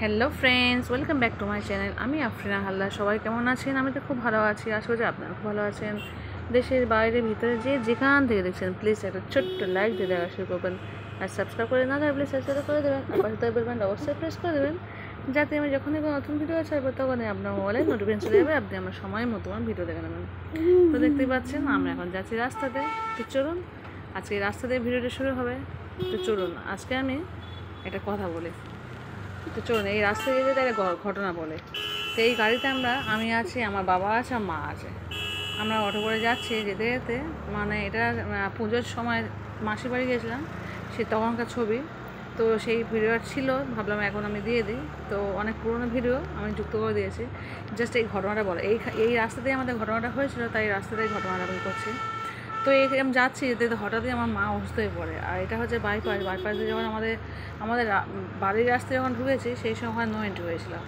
Hello friends, welcome back to my channel. আমি আফরিনা হালদার। সবাই কেমন আছেন? আমি তো খুব ভালো আছি। আশা করি আপনারা খুব ভালো আছেন। দেশের বাইরে ভিতরে যেখান থেকে দেখছেন, প্লিজ একটা ছোট্ট লাইক দিয়ে দেখা শুরু করবেন। আর সাবস্ক্রাইব করে না থাকলে প্লিজ সাবস্ক্রাইব করে দেবেন। আর পাশে থাকা বেল বাটনটা অবশ্যই প্রেস করে দেবেন, যাতে আমি যখনই কোনো নতুন ভিডিও ছাড়বো তখনই আপনার মোবাইলে নোটিফিকেশন চলে যাবে, আপনি আমার সময় মতো আমার ভিডিও দেখে নেবেন। তো দেখতেই পাচ্ছেন আমরা এখন যাচ্ছি রাস্তাতে। তো চলুন, আজকে রাস্তাতে ভিডিওটা শুরু হবে। তো চলুন আজকে আমি একটা কথা বলি। তো চলুন, এই রাস্তায় যেতে একটা ঘটনা বলে। তো এই গাড়িতে আমি আছি, আমার বাবা আছে, আমার মা আছে। আমরা অটো করে যাচ্ছি, যেতে যেতে মানে এটা পুজোর সময় মাসির বাড়ি গেছিলাম, সে তখনকার ছবি। তো সেই ভিডিওটা ছিল, ভাবলাম এখন আমি দিয়ে দিই। তো অনেক পুরনো ভিডিও আমি যুক্ত করে দিয়েছি। জাস্ট এই ঘটনাটা বলে, এই রাস্তাতেই আমাদের ঘটনাটা হয়েছিল, তাই এই রাস্তাতেই ঘটনাটা আমি করছি। তো আমি যাচ্ছি, যেতে হঠাৎই আমার মা অসুস্থ হয়ে পড়ে। আর এটা হচ্ছে বাইপাসে যখন আমাদের আমাদের বাড়ির রাস্তায় যখন ঢুকেছি, সেই সময় নো এন্ট্রি হয়েছিলাম।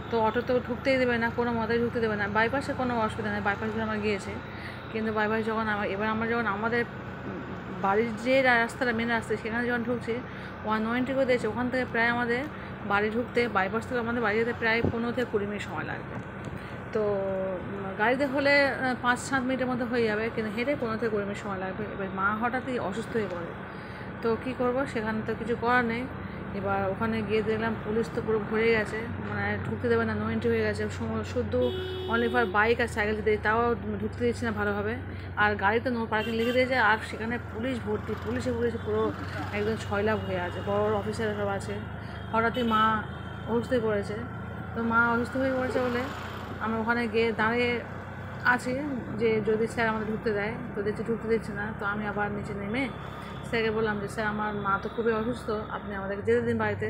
তো অটো তো ঢুকতেই দেবে না, কোনো মতেই ঢুকতে দেবে না। বাইপাসে কোনো অসুবিধা নেই, বাইপাস দিয়ে আমরা গিয়েছি। কিন্তু বাইপাস যখন আমরা যখন আমাদের বাড়ির যে রাস্তাটা, মেন রাস্তা, সেখানে যখন ঢুকছি, নো এন্ট্রি করে দিয়েছে। ওখান থেকে প্রায় আমাদের বাড়ি ঢুকতে, বাইপাস থেকে আমাদের বাড়ি যেতে প্রায় 15 থেকে 20 মিনিট সময় লাগবে। তো গাড়িতে হলে 5-7 মিনিটের মধ্যে হয়ে যাবে, কিন্তু হেঁটে 15 থেকে 20 মিনিট সময় লাগবে। এবার মা হঠাৎই অসুস্থ হয়ে পড়ে। তো কী করবো, সেখানে তো কিছু করার নেই। এবার ওখানে গিয়ে দেখলাম পুলিশ তো পুরো ভরে গেছে, মানে ঢুকতে দেবে না, নো এন্ট্রি হয়ে গেছে। শুধু অনলি ফর বাইক আর সাইকেল দিতে, তাও ঢুকতে দিচ্ছে না ভালোভাবে। আর গাড়িতে নো পার্কিং লিখে দিয়েছে, আর সেখানে পুলিশ ভর্তি, পুলিশে পুরো একদম ছয়লাভ হয়ে আছে, বড় বড় অফিসাররা সব আছে। হঠাৎই মা অসুস্থ হয়ে পড়েছে। তো মা অসুস্থ হয়ে পড়েছে বলে আমরা ওখানে গিয়ে দাঁড়িয়ে আছি, যে যদি স্যার আমাদের ঢুকতে দেয়। তো দেখছি ঢুকতে দিচ্ছে না। তো আমি আবার নিচে নেমে স্যারকে বললাম যে স্যার, আমার মা তো খুবই অসুস্থ, আপনি আমাদেরকে যেতে দিন বাড়িতে।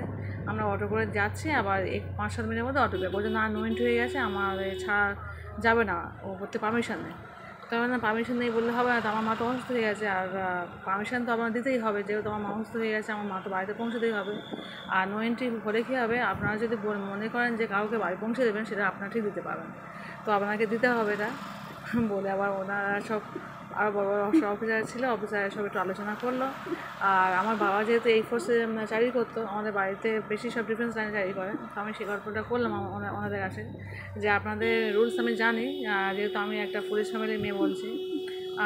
আমরা অটো করে যাচ্ছি, আবার 5-7 মিনিটের মধ্যে অটো পেয়ে বলছে না, নো এন্ট্রি হয়ে গেছে, আমার ছাড়া যাবে না, ও করতে পারমিশন নেই। তবে না, পারমিশন নেই বললে হবে না, তো আমার মা তো অসুস্থ হয়ে গেছে, আর পারমিশন তো আপনার দিতেই হবে, যেহেতু আমার মা অসুস্থ হয়ে গেছে, আমার মা তো বাড়িতে পৌঁছতেই হবে। আর নো এন্ট্রি হলে কী হবে, আপনারা যদি মনে করেন যে কাউকে বাড়ি পৌঁছে দেবেন, সেটা আপনারা ঠিক দিতে পারবেন, তো আপনাকে দিতে হবে এটা বলে। আবার ওনারা সব আরও বড় বড় অফিসার ছিল, অফিসার সব একটু আলোচনা করলো। আর আমার বাবা যেহেতু এই ফোর্সে চাকরি করতো, আমাদের বাড়িতে বেশি সব ডিফেন্স লাইনে চাকরি করে, তো আমি সেই গল্পটা করলাম ওনাদের কাছে, যে আপনাদের রুলস আমি জানি, যেহেতু আমি একটা পুলিশ ফ্যামিলির মেয়ে বলছি।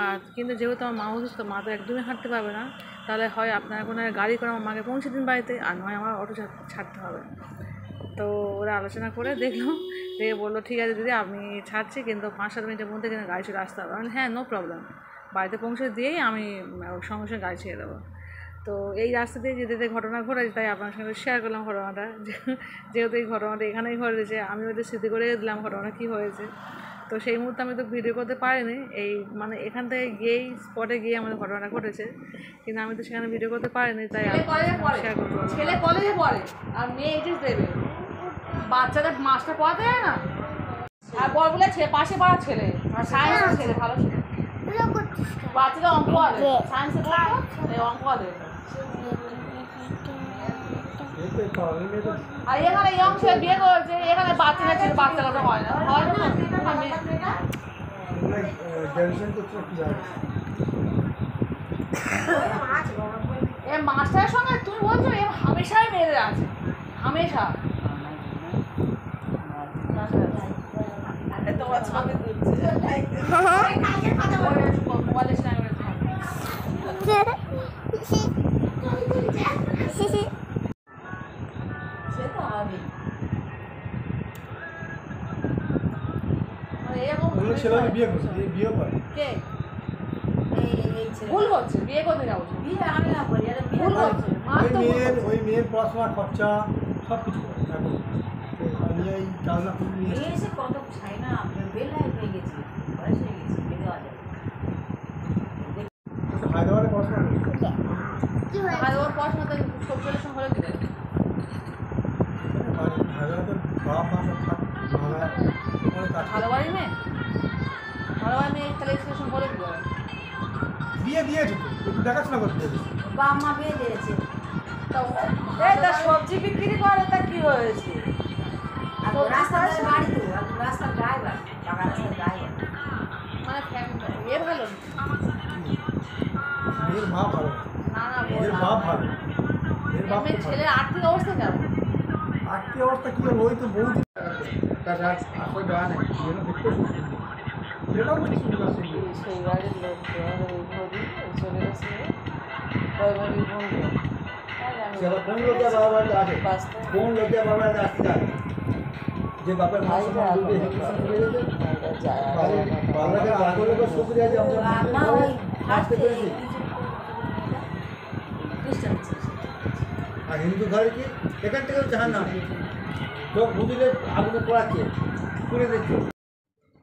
আর কিন্তু যেহেতু আমার মা অসুস্থ, মা তো একদমই হাঁটতে পারবে না, তাহলে হয় আপনার কোনো গাড়ি করে আমার মাকে পৌঁছে দিন বাড়িতে, আর নয় আমার অটো ছাড়তে হবে। তো ওরা আলোচনা করে দেখলো, দেখে বললো ঠিক আছে দিদি, আমি ছাড়ছি, কিন্তু 5-7 মিনিটের মধ্যে কিন্তু গাড়ি চলে আসতে হবে। আমি হ্যাঁ, নো প্রবলেম, বাড়িতে পৌঁছে দিয়েই আমি সঙ্গে সঙ্গে গাড়ি ছেড়ে দেবো। তো এই রাস্তা দিয়ে যেতে ঘটনা ঘটেছে, তাই আপনার সঙ্গে শেয়ার করলাম ঘটনাটা। যেহেতু এই ঘটনাটা এখানেই ঘটেছে, আমি ওদের স্মৃতি করে দিলাম ঘটনা কী হয়েছে। তো সেই মুহূর্তে আমি তো ভিডিও করতে পারিনি, এই মানে এখান থেকে গিয়েই স্পটে গিয়ে আমাদের ঘটনাটা ঘটেছে, কিন্তু আমি তো সেখানে ভিডিও করতে পারিনি, তাই শেয়ার করতে পারলাম। ছেলে কলেজে পড়ে আর মেয়ে এইচএস দেবে, বাচ্চাদের মাস্টার পড়াতে যায় না। আর বল বলে পাশে পাড়ার ছেলে, সায়েন্সের ছেলে, ভালো ছেলে, বাচ্চাদের অঙ্ক আলে, সায়েন্সে পড়তো, এই অঙ্ক আলে। আর এখানে ইয়ং ছেলে বিয়ে করেছে, এখানে বাচ্চারা ছেলে, বাচ্চা কথা হয় না, হয় না। এ মাস্টারের সঙ্গে তুমি বলছো, এ হামেশাই মেয়েদের আছে, হামেশা। তোমার ছবি মোবাইলের সঙ্গে সে তো হবে। ভুল হচ্ছে, বিয়ে করতে যাবো, বিয়ে আমি না করি, ভুল হচ্ছে। ওই মেয়ের পড়াশোনার খরচা সব কিছু কত চাই না, বেলায় হয়ে গেছে, বয়স হয়ে গেছে, বেড়ে দেওয়া যায়। হায়দ্রাবাদে পড়াশোনা আর ওর পড়াশোনা তো সব সলিউশন হলে কি দেবে? ভালো বাড়ি মেয়ে, ভালো বাড়ি মেয়ে, তাহলে সলিউশন হলে কি দেবে? বিয়ে দিয়েছে তো, একটু দেখাশোনা করতে হবে। বাবা মা বিয়ে দিয়েছে, তা সবজি বিক্রি করে, তা কি হয়েছে? রাস্তার বাড়ি তো, রাস্তার ড্রাইভার, টাকা রাস্তার ড্রাইভার, মানে এ ভালো, মেয়ের বাপ ভালো না না, এর বাপ ভালো, এর বাপ ছেলের আর্থিক অবস্থা কেমন? আর্থিক কি অবস্থা কি হবে ওই তো বৌদি তার আসল দেওয়া নেই যেটা দেখতে সেটাও দেখছি সুন্দর সুন্দর সেই বাড়ির লোকজন ওই ঘড়ি চলে গেছে ওই বাড়ির বন্ধু সেটা কোন লোকের বাবা বাড়িতে আছে কোন লোকের বাবা বাড়িতে আসতে যায় যে বাপের মাছ চলে গেছে বাবাকে বাপের লোকের শুক্রিয়া যে আমরা আসতে পেরেছি আর হিন্দু ঘরে কি এখান থেকেও জাহান না চোখ বুঝলে আগুনে পড়াচ্ছে পুড়ে দিচ্ছে।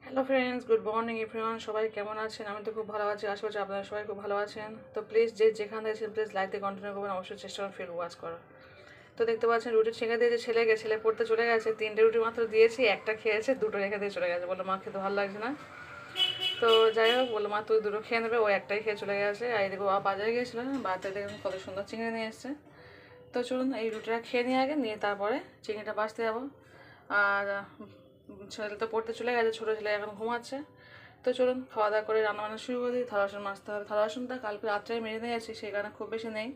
Hello friends, good morning everyone. সবাই কেমন আছেন? আমি তো খুব ভালো আছি, আশা করছি আপনারা সবাই খুব ভালো আছেন। তো প্লিজ যেখানে আছেন প্লিজ লাইক দিয়ে কন্টিনিউ করবেন, অবশ্যই চেষ্টা করুন ফিল ওয়াচ করার। তো দেখতে পাচ্ছেন রুটি ছেঁকে দিয়েছে ছেলে পড়তে চলে গেছে, 3টে রুটি মাত্র দিয়েছি, একটা খেয়েছে, 2টো রেখে দিয়ে চলে গেছে, বললো মা খেতে ভালো লাগছে না। তো যাই হোক, বললো মা তুই 2টো খেয়ে নেবে, ও একটাই খেয়ে চলে গেছে। আর এদিকে বাবা বাজারে গিয়েছিল, বাজারে দেখুন কত সুন্দর চিংড়ি নিয়ে এসছে। তো চলুন এই রুটিটা খেয়ে নিয়ে আগে, নিয়ে তারপরে চিংড়িটা বাছতে যাবো। আর ছেলে তো পড়তে চলে গেছে, ছোটো ছেলে এখন ঘুমাচ্ছে। তো চলুন খাওয়া দাওয়া করে রান্নাবান্না শুরু করে দিই। থালা বাসন মাজতে হবে, থালা বাসনটা কালকে রাত্রে মেরে নিয়েছি, সেই কারণে খুব বেশি নেই।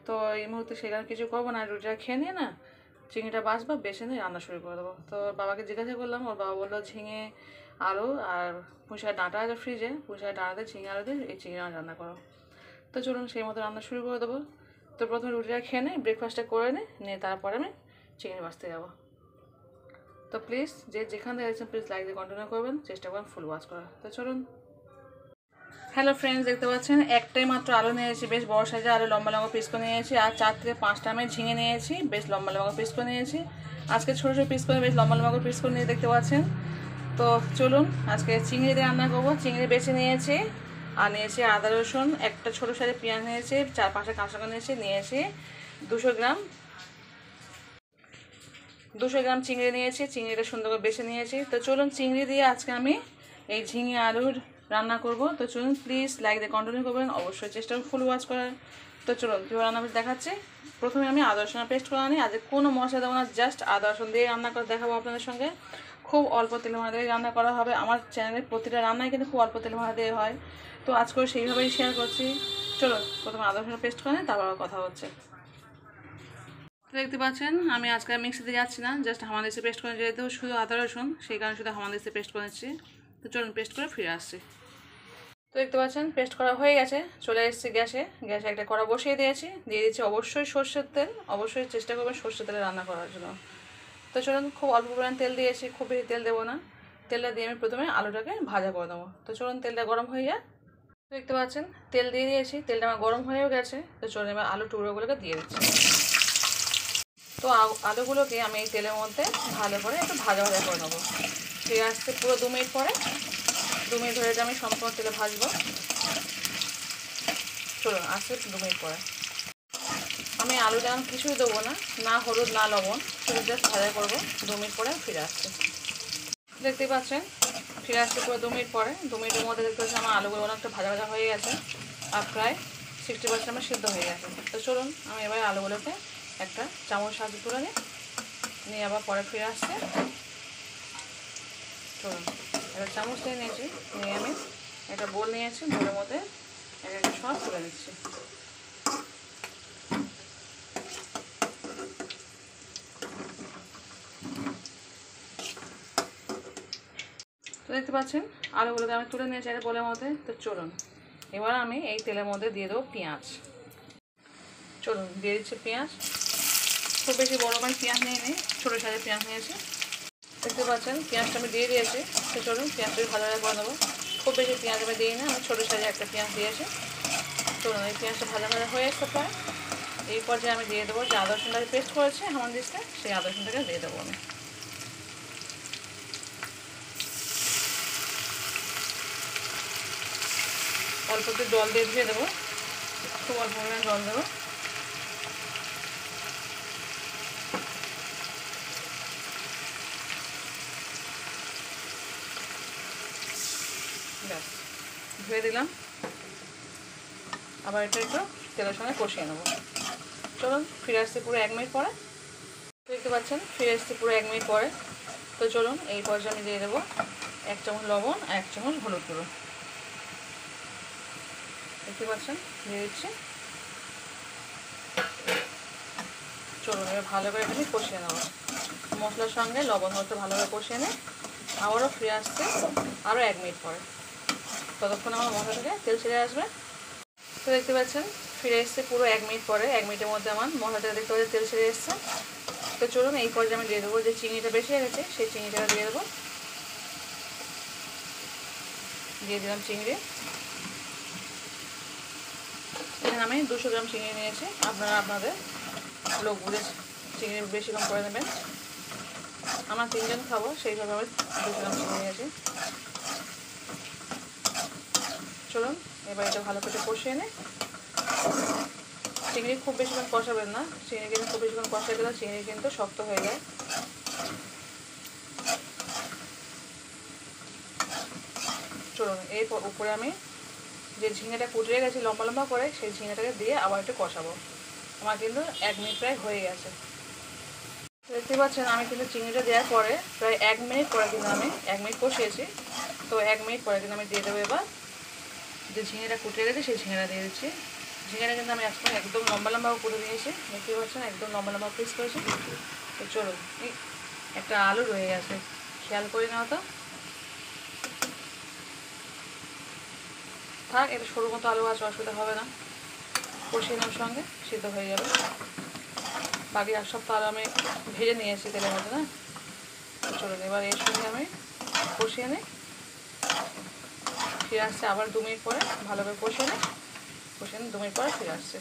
তো এই মুহূর্তে সেই কারণে কিছু করবো না, রুটিটা খেয়ে নিয়ে না চিংড়িটা বাছবো, বেছে নিয়ে রান্না শুরু করে দেবো। তো বাবাকে জিজ্ঞাসা করলাম, ওর বাবা বললো ঝিঙে আলু আর পুঁইশাকের ডাঁটা আছে ফ্রিজে, পুঁইশাকের ডাঁটাতে ঝিঙে আলু দিয়ে এই চিংড়ি রান্না করো। তো চলুন সেই মতো রান্না শুরু করে দেবো। তো প্রথমে রুটিটা খেয়ে নিই, ব্রেকফাস্টটা করে নিয়ে তারপরে আমি চিংড়ি বাছতে যাবো। তো প্লিজ যেখান থেকে আছেন প্লিজ লাইক দিয়ে কন্টিনিউ করবেন, চেষ্টা করবেন ফুল ওয়াচ করার। তো চলুন। হ্যালো ফ্রেন্ডস, দেখতে পাচ্ছেন একটাই মাত্র আলু নিয়েছি, বেশ বড় সাইজের আলু লম্বা লম্বা পিস করে নিয়েছি। আর 4 থেকে 5টা আমি ঝিঙে নিয়েছি, বেশ লম্বা লম্বা পিস করে নিয়েছি। আজকে ছোটো ছোটো পিস করে বেশ লম্বা লম্বা পিস করে নিয়ে দেখতে পাচ্ছেন। তো চলুন আজকে চিংড়ি দিয়ে রান্না করবো। চিংড়ি বেছে নিয়েছি, আর নিয়েছি আদা রসুন, একটা ছোটো সাইজের পেঁয়াজ নিয়েছি, 4-5টা কাঁচা লঙ্কা নিয়েছি 200 গ্রাম চিংড়ি নিয়েছি, চিংড়িটা সুন্দর করে বেছে নিয়েছি। তো চলুন চিংড়ি দিয়ে আজকে আমি এই ঝিঙে আলুর রান্না করব। তো চলুন প্লিজ লাইক দিয়ে কন্টিনিউ করবেন, অবশ্যই চেষ্টা করুন ফুল ওয়াচ করার। তো চলুন কীভাবে রান্না করে দেখাচ্ছি। প্রথমে আমি আদা রসুন পেস্ট করে আনি, আজকে কোনো মশলা দেবো না, জাস্ট আদা রসুন দিয়ে রান্না করে দেখাবো আপনাদের সঙ্গে। খুব অল্প তেল ভাড়া দিয়ে রান্না করা হবে। আমার চ্যানেলের প্রতিটা রান্নাই কিন্তু খুব অল্প তেল ভাড়া দিয়ে হয়, তো আজকেও সেইভাবেই শেয়ার করছি। চলুন প্রথমে আদা রসুন পেস্ট করে নিই, তারপর কথা হচ্ছে। দেখতে পাচ্ছেন আমি আজকে মিক্সিতে যাচ্ছি না, জাস্ট হামানদিস্তে পেস্ট করে, যেহেতু শুধু আদা রসুন সেই কারণে শুধু হামানদিস্তে পেস্ট করে নিচ্ছি। তো চলুন পেস্ট করে ফিরে আসছি। তো দেখতে পাচ্ছেন পেস্ট করা হয়ে গেছে, চলে এসেছি গ্যাসে একটা কড়া বসিয়ে দিয়েছি, দিয়ে দিচ্ছি অবশ্যই সর্ষের তেল। অবশ্যই চেষ্টা করবেন সর্ষের তেলে রান্না করার জন্য। তো চলুন খুব অল্প পরিমাণ তেল দিয়েছি, খুব বেশি তেল দেবো না। তেলটা দিয়ে আমি প্রথমে আলুটাকে ভাজা করে দেবো। তো চলুন তেলটা গরম হয়ে যায়। দেখতে পাচ্ছেন তেল দিয়ে দিয়েছি, তেলটা আমার গরম হয়েও গেছে। তো চলুন এবার আলু টুকরোগুলোকে দিয়ে দিচ্ছি। তো আলুগুলোকে আমি এই তেলের মধ্যে ভালো করে একটু ভাজা করে নেবো। ফিরে আসতে পুরো 2 মিনিট পরে, 2 মিনিট ধরে এটা আমি সম্পূর্ণ তেলে ভাজবো। চলুন আসতে 2 মিনিট পরে আমি আলুটা কিছুই দেবো না, না হলুদ না লবণ, শুধু জাস্ট ভাজা করবো। 2 মিনিট পরে ফিরে আসছি। দেখতেই পাচ্ছেন ফিরে আসতে পুরো 2 মিনিট পরে, 2 মিনিটের মধ্যে দেখতে পাচ্ছি আমার আলুগুলো অনেকটা ভাজা হয়ে গেছে, আর প্রায় 60% আমার সিদ্ধ হয়ে গেছে। তো চলুন আমি এবার আলুগুলোকে একটা চামচ সাহায্যে তুলে নিয়ে আবার পরে ফিরে আসছে। চলুন একটা চামচ নিয়ে আমি একটা বোল নিয়েছি, বোলের মধ্যে একটা সব তুলে নিচ্ছি। তো দেখতে পাচ্ছেন আলুগুলোকে আমি তুলে নিয়েছি একটা বোলের মধ্যে। তো চলুন এবার আমি এই তেলের মধ্যে দিয়ে দেবো পেঁয়াজ। চলুন দিয়ে দিচ্ছি পেঁয়াজ। খুব বেশি বড় করে পেঁয়াজ নিয়ে নিই, ছোটো সাইজের পেঁয়াজ নিয়েছি। দেখতে পাচ্ছেন পেঁয়াজটা আমি দিয়ে দিয়েছি। তো চলুন পেঁয়াজটা ভালো করে দেবো। খুব বেশি পেঁয়াজ আমি দিই না, আমি ছোটো সাইজে একটা পেঁয়াজ দিয়েছি। চলুন এই পেঁয়াজটা ভাজা হয়ে আসতে প্রায়, এই পর্যায়ে আমি দিয়ে দেবো যে আদা রসুনটাকে পেস্ট করেছে হামানদিস্তে, সেই আদা রসুনটাকে দিয়ে দেবো আমি। অল্প একটু জল দিয়ে ধুয়ে দেবো, খুব অল্প পরিমাণে জল দেবো। ব্যাস ধুয়ে দিলাম, আবার এটা একটু তেলের সঙ্গে কষিয়ে নেবো। চলুন ফিরে আসতে পুরো 1 মিনিট পরে। দেখতে পাচ্ছেন ফিরে আসতে পুরো 1 মিনিট পরে। তো চলুন এই পর্যায়ে আমি দিয়ে দেবো 1 চামচ লবণ আর 1 চামচ হলুদ গুঁড়ো। দেখতে পাচ্ছেন দিয়ে দিচ্ছি। চলুন এবার ভালো করে এখানে কষিয়ে নেবো। মশলার সঙ্গে লবণ হলুদটা ভালোভাবে কষিয়ে নিয়ে আবারও ফিরে আসছে আরও 1 মিনিট পরে। ততক্ষণ আমার মশলা থেকে তেল ছেড়ে আসবে। তো দেখতে পাচ্ছেন ফিরে এসছে পুরো 1 মিনিট পরে। 1 মিনিটের মধ্যে আমার মশলা থেকে দেখতে পাচ্ছি তেল ছেড়ে এসছে। তো চলুন এই পর্যায়ে আমি দিয়ে দেবো যে চিংড়িটা বেশি গেছে সেই চিংড়িটা দিয়ে দেবো। দিয়ে দিলাম চিংড়ি। এখানে আমি 200 গ্রাম চিংড়ি নিয়েছি, আপনারা আপনাদের লোক বুঝে চিংড়ি বেশি কম করে নেবেন। আমরা 3 জন খাবো সেইভাবে আমি 200 গ্রাম চিংড়ি নিয়েছি। চলুন এবার এটা ভালো করে কষিয়ে নিই। চিংড়ি খুব বেশিক্ষণ কষাবেন না, চিংড়ি কিন্তু খুব বেশিক্ষণ কষাই গেলে চিংড়ি কিন্তু শক্ত হয়ে যায়। চলুন এই উপরে আমি যে ঝিঙেটা কুটিয়ে গেছি লম্বা লম্বা করে সেই ঝিঙেটাকে দিয়ে আবার একটু কষাবো। আমার কিন্তু 1 মিনিট প্রায় হয়ে গেছে। দেখতে পাচ্ছেন আমি কিন্তু চিংড়িটা দেওয়ার পরে প্রায় 1 মিনিট পরে কিন্তু আমি 1 মিনিট কষিয়েছি। তো 1 মিনিট পরে কিন্তু আমি দিয়ে দেবো এবার যে ঝিঙেটা কুটিয়ে গেছে সেই ঝিঙেটা দিয়ে দিচ্ছি। ঝিঙেটা কিন্তু আমি আজকে একদম লম্বা লম্বা করে দিয়েছি, দেখতে পাচ্ছেন একদম লম্বা লম্বা পিস করেছি। তো চলুন এই একটা আলু রয়ে গেছে, খেয়াল করে নাও তো। থাক, এটা সরু মতো আলু আছে, অসুবিধা হবে না, কষিয়ে নেওয়ার সঙ্গে সিদ্ধ হয়ে যাবে। বাকি এক সপ্তাহ আলু আমি ভেজে নিয়েছি তেলের মধ্যে না। চলুন এবার এর সঙ্গে আমি কষিয়ে নিই। ফিরে আসছে আবার 2 মিনিট পরে, ভালোভাবে কষিয়ে নিই। 2 মিনিট পরে ফিরে আসছে।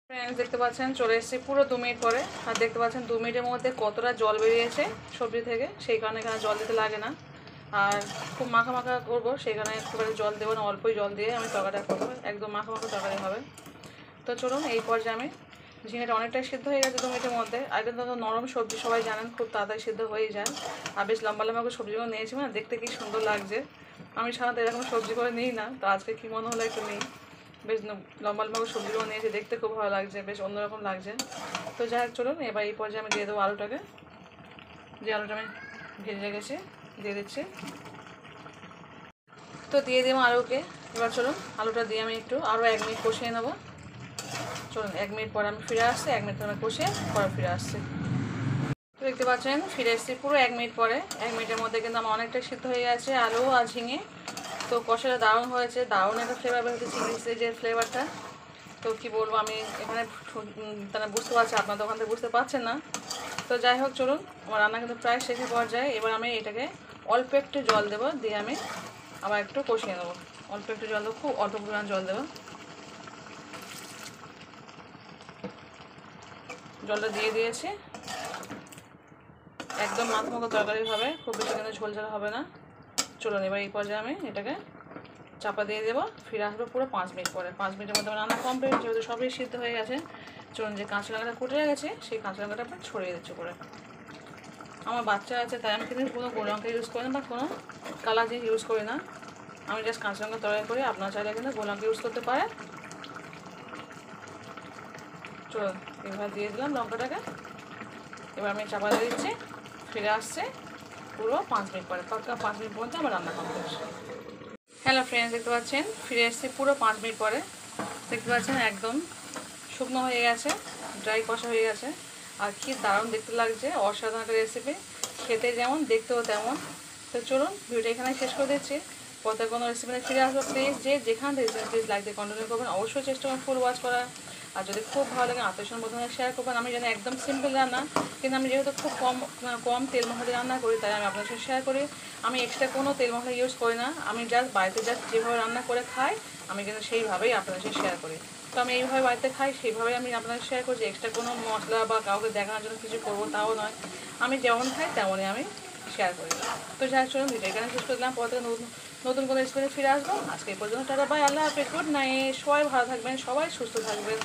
ফ্রেন্ডস দেখতে পাচ্ছেন চলে এসেছি পুরো 2 মিনিট পরে। আর দেখতে পাচ্ছেন 2 মিনিটের মধ্যে কতটা জল বেরিয়েছে সবজি থেকে, সেই কারণে এখানে জল দিতে লাগে না। আর খুব মাখা মাখা করবো সেই কারণে একটুখানি জল দেবো না, অল্পই জল দিয়ে আমি তরকারিটা করবো, একদম মাখা মাখা তরকারি হবে। তো চলুন এই পর্যায়ে আমি ঝিঙেটা অনেকটাই সিদ্ধ হয়ে গেছে 2 মিনিটের মধ্যে। আর কিন্তু নরম সবজি সবাই জানেন খুব তাড়াতাড়ি সিদ্ধ হয়ে যায়। আর বেশ লম্বা লম্বা করে সবজিগুলো নিয়েছি, মানে দেখতে কি সুন্দর লাগছে। আমি সাধারণত এরকম সবজি করে নিই না, তো আজকে কী মনে হলো একটু নিই। বেশ লম্বা লম্বা করে সবজিগুলো নিয়েছি, দেখতে খুব ভালো লাগছে, বেশ অন্যরকম লাগছে। তো যাই হোক চলুন এবার এই পর্যায়ে আমি দিয়ে দেবো আলুটাকে, যে আলুটা আমি ভেজে রেখেছি দিয়ে দিচ্ছি। তো দিয়ে দেবো আলুকে। এবার চলুন আলুটা দিয়ে আমি একটু আরও 1 মিনিট কষিয়ে নেবো। চলুন 1 মিনিট পরে আমি ফিরে আসছি, 1 মিনিট আমি কষিয়ে পরে ফিরে আসছি। তো দেখতে পাচ্ছেন ফিরে এসেছি পুরো 1 মিনিট পরে। 1 মিনিটের মধ্যে কিন্তু আমার অনেকটাই সিদ্ধ হয়ে গেছে আলু আর ঝিঙে। তো কষাটা দারুণ হয়েছে, দারুণ একটা ফ্লেভার বেরোচ্ছে চিংড়ির যে ফ্লেভারটা। তো কী বলবো, আমি এখানে তারা বুঝতে পারছি, আপনাদের ওখান থেকে বুঝতে পারছেন না। তো যাই হোক চলুন আমার রান্না কিন্তু প্রায় শেষে পর্যায়ে। এবার আমি এটাকে অল্প একটু জল দেবো, দিয়ে আমি আবার একটু কষিয়ে নেবো। অল্প একটু জল দেবো, খুব অল্প পরিমাণ জল দেবো। জলটা দিয়ে দিয়েছি, একদম মাখো তরকারি হবে, খুব বেশি কিন্তু ঝোল ঝাল হবে না। চলুন এবার এই পর্যায়ে আমি এটাকে চাপা দিয়ে দেবো। ফিরে আসবো পুরো 5 মিনিট পরে। 5 মিনিটের মধ্যে আমার রান্না কমপ্লিট, যেহেতু সবই সিদ্ধ হয়ে গেছে। চলুন যে কাঁচা লঙ্কাটা কুটে গেছে সেই কাঁচা লঙ্কাটা আপনার ছড়িয়ে দিচ্ছি করে। আমার বাচ্চা আছে তাই আমি কিন্তু কোনো গোল লঙ্কা ইউজ করি না বা কোনো কালার জিনিস ইউজ করি না। আমি জাস্ট কাঁচা লঙ্কা তরকারি করি, আপনারা চাইলে কিন্তু গোল লঙ্কা ইউজ করতে পারেন। চলুন এবার দিয়ে দিলাম লঙ্কাটাকে। এবার আমি চাপা দিয়ে দিচ্ছি, ফিরে আসছে পুরো 5 মিনিট পরে। পাক্কা 5 মিনিট মধ্যে আমার রান্না কমপ্লিট। হ্যালো ফ্রেন্ডস দেখতে পাচ্ছেন ফিরে এসেছি পুরো 5 মিনিট পরে। দেখতে পাচ্ছেন একদম শুকনো হয়ে গেছে, ড্রাই কষা হয়ে গেছে। আর কি দারুণ দেখতে লাগছে, অসাধারণ একটা রেসিপি, খেতে যেমন দেখতেও তেমন। তো চলুন ভিডিওটা এখানে শেষ করে দিচ্ছি। পরে কোনো রেসিপিতে ফিরে আসবো। প্লিজ যে যেখান থেকে প্লিজ লাইক দিয়ে কন্টিনিউ করবেন, অবশ্যই চেষ্টা করবেন ফুল ওয়াচ করার। আর যদি খুব ভালো লাগে আত্মীয় প্রথমে শেয়ার করবেন। আমি জানি একদম সিম্পল রান্না, কিন্তু আমি যেহেতু খুব কম তেল মশলা রান্না করি তাই আমি আপনার সাথে শেয়ার করি। আমি এক্সট্রা কোনো তেল মশলা ইউজ করি না, আমি জাস্ট বাড়িতে জাস্ট যেভাবে রান্না করে খাই আমি কিন্তু সেইভাবেই আপনাদের সাথে শেয়ার করি। তো আমি এইভাবে বাড়িতে খাই, সেইভাবেই আমি আপনাদের শেয়ার করছি। এক্সট্রা কোনো মশলা বা কাউকে দেখানোর জন্য কিছু করবো তাও নয়, আমি যেমন খাই তেমনই আমি শেয়ার করি। তো যাই চলুন ভিডিও এখানে শেষ করলাম। পরে নতুন কোনো রেসিপিতে ফিরে আসবো। আজকে এই পর্যন্ত টাটা বাই, আল্লাহ হাফেজ, গুড নাইট। সবাই ভালো থাকবেন, সবাই সুস্থ থাকবেন,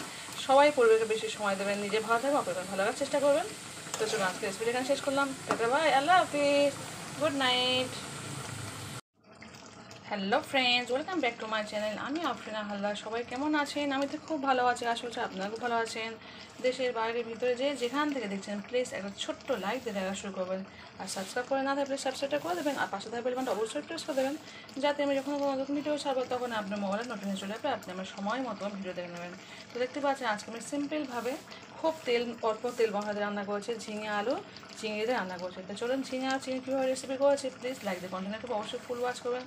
সবাই পরিবারকে বেশি সময় দেবেন, নিজে ভালো থাকবেন, অপরকে ভালো রাখার চেষ্টা করবেন। তো চলুন আজকে রেসিপিটা এখানে শেষ করলাম। টাটা বাই, আল্লাহ হাফেজ, good night. Hello friends, welcome back to my channel. আমি আফরিনা হালদার। সবাই কেমন আছেন? আমি তো খুব ভালো আছি, আশা করছি আপনারা খুব ভালো আছেন। দেশের বাইরের ভিতরে যে যেখান থেকে দেখছেন প্লিজ একটা ছোট্ট লাইক দিয়ে দেখা শুরু করবেন। আর সাবস্ক্রাইব করে না থাকলে সাবস্ক্রাইবটা করে দেবেন। আর পাশে থাকা বেল বাটনটা অবশ্যই প্রেস করে দেবেন, যাতে আমি যখন কোনো নতুন ভিডিও ছাড়বো তখন আপনার মোবাইলে নোটিফিকেশন চলে আসবে, আপনি আমার সময় মতো ভিডিও দেখে নেবেন। তো দেখতে পাচ্ছেন আজকে আমি সিম্পলভাবে খুব অল্প তেল মশলা দিয়ে রান্না করেছে, ঝিঙে আলু চিংড়ি দিয়ে রান্না করেছে। তো চলুন ঝিঙে আলু চিংড়ি কীভাবে রেসিপি করেছে, প্লিজ লাইক দিয়ে কন্টিনিউ করবো, অবশ্যই ফুল ওয়াচ করবেন।